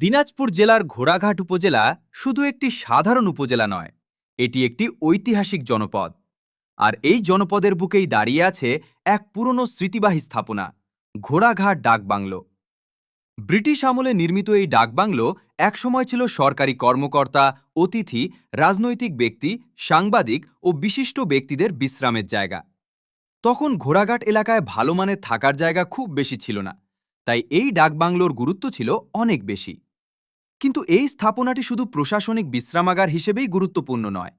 দিনাজপুর জেলার ঘোড়াঘাট উপজেলা শুধু একটি সাধারণ উপজেলা নয়, এটি একটি ঐতিহাসিক জনপদ। আর এই জনপদের বুকেই দাঁড়িয়ে আছে এক পুরনো স্মৃতিবাহী স্থাপনা, ঘোড়াঘাট ডাকবাংলো। ব্রিটিশ আমলে নির্মিত এই ডাকবাংলো একসময় ছিল সরকারি কর্মকর্তা, অতিথি, রাজনৈতিক ব্যক্তি, সাংবাদিক ও বিশিষ্ট ব্যক্তিদের বিশ্রামের জায়গা। তখন ঘোড়াঘাট এলাকায় ভালো মানের থাকার জায়গা খুব বেশি ছিল না, তাই এই ডাকবাংলোর গুরুত্ব ছিল অনেক বেশি। কিন্তু এই স্থাপনাটি শুধু প্রশাসনিক বিশ্রামাগার হিসেবেই গুরুত্বপূর্ণ নয়,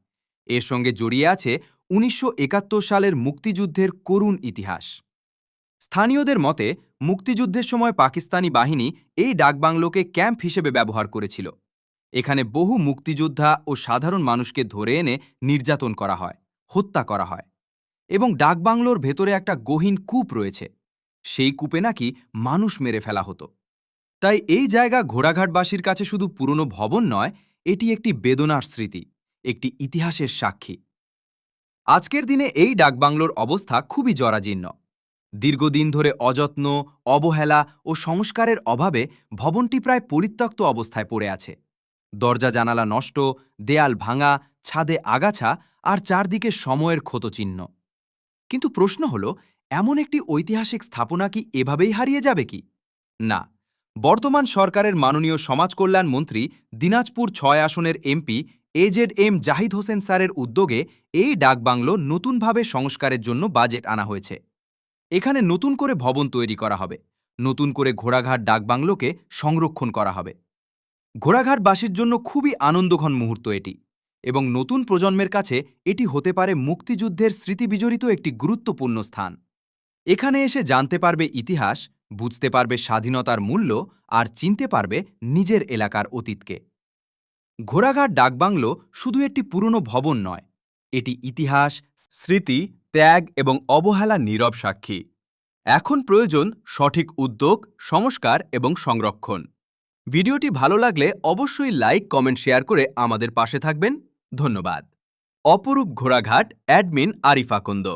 এর সঙ্গে জড়িয়ে আছে ১৯৭১ সালের মুক্তিযুদ্ধের করুণ ইতিহাস। স্থানীয়দের মতে, মুক্তিযুদ্ধের সময় পাকিস্তানি বাহিনী এই ডাকবাংলোকে ক্যাম্প হিসেবে ব্যবহার করেছিল। এখানে বহু মুক্তিযোদ্ধা ও সাধারণ মানুষকে ধরে এনে নির্যাতন করা হয়, হত্যা করা হয়, এবং ডাকবাংলোর ভেতরে একটা গহীন কূপ রয়েছে। সেই কূপে নাকি মানুষ মেরে ফেলা হতো। তাই এই জায়গা ঘোড়াঘাটবাসীর কাছে শুধু পুরনো ভবন নয়, এটি একটি বেদনার স্মৃতি, একটি ইতিহাসের সাক্ষী। আজকের দিনে এই ডাকবাংলোর অবস্থা খুবই জরাজীর্ণ। দীর্ঘদিন ধরে অযত্ন, অবহেলা ও সংস্কারের অভাবে ভবনটি প্রায় পরিত্যক্ত অবস্থায় পড়ে আছে। দরজা জানালা নষ্ট, দেয়াল ভাঙা, ছাদে আগাছা আর চারদিকে সময়ের ক্ষতচিহ্ন। কিন্তু প্রশ্ন হলো, এমন একটি ঐতিহাসিক স্থাপনা কি এভাবেই হারিয়ে যাবে কি? না, বর্তমান সরকারের মাননীয় সমাজ কল্যাণ মন্ত্রী, দিনাজপুর ৬ আসনের এমপি এজেড জাহিদ হোসেন স্যারের উদ্যোগে এই ডাকবাংলো নতুনভাবে সংস্কারের জন্য বাজেট আনা হয়েছে। এখানে নতুন করে ভবন তৈরি করা হবে, নতুন করে ঘোড়াঘাট ডাকবাংলোকে সংরক্ষণ করা হবে। ঘোড়াঘাটবাসীর জন্য খুবই আনন্দঘন মুহূর্ত এটি, এবং নতুন প্রজন্মের কাছে এটি হতে পারে মুক্তিযুদ্ধের স্মৃতিবিজড়িত একটি গুরুত্বপূর্ণ স্থান। এখানে এসে জানতে পারবে ইতিহাস, বুঝতে পারবে স্বাধীনতার মূল্য, আর চিনতে পারবে নিজের এলাকার অতীতকে। ঘোড়াঘাট ডাকবাংলো শুধু একটি পুরনো ভবন নয়, এটি ইতিহাস, স্মৃতি, ত্যাগ এবং অবহেলার নীরব সাক্ষী। এখন প্রয়োজন সঠিক উদ্যোগ, সংস্কার এবং সংরক্ষণ। ভিডিওটি ভালো লাগলে অবশ্যই লাইক, কমেন্ট, শেয়ার করে আমাদের পাশে থাকবেন। ধন্যবাদ। অপরূপ ঘোড়াঘাট, অ্যাডমিন আরিফ আকন্দ।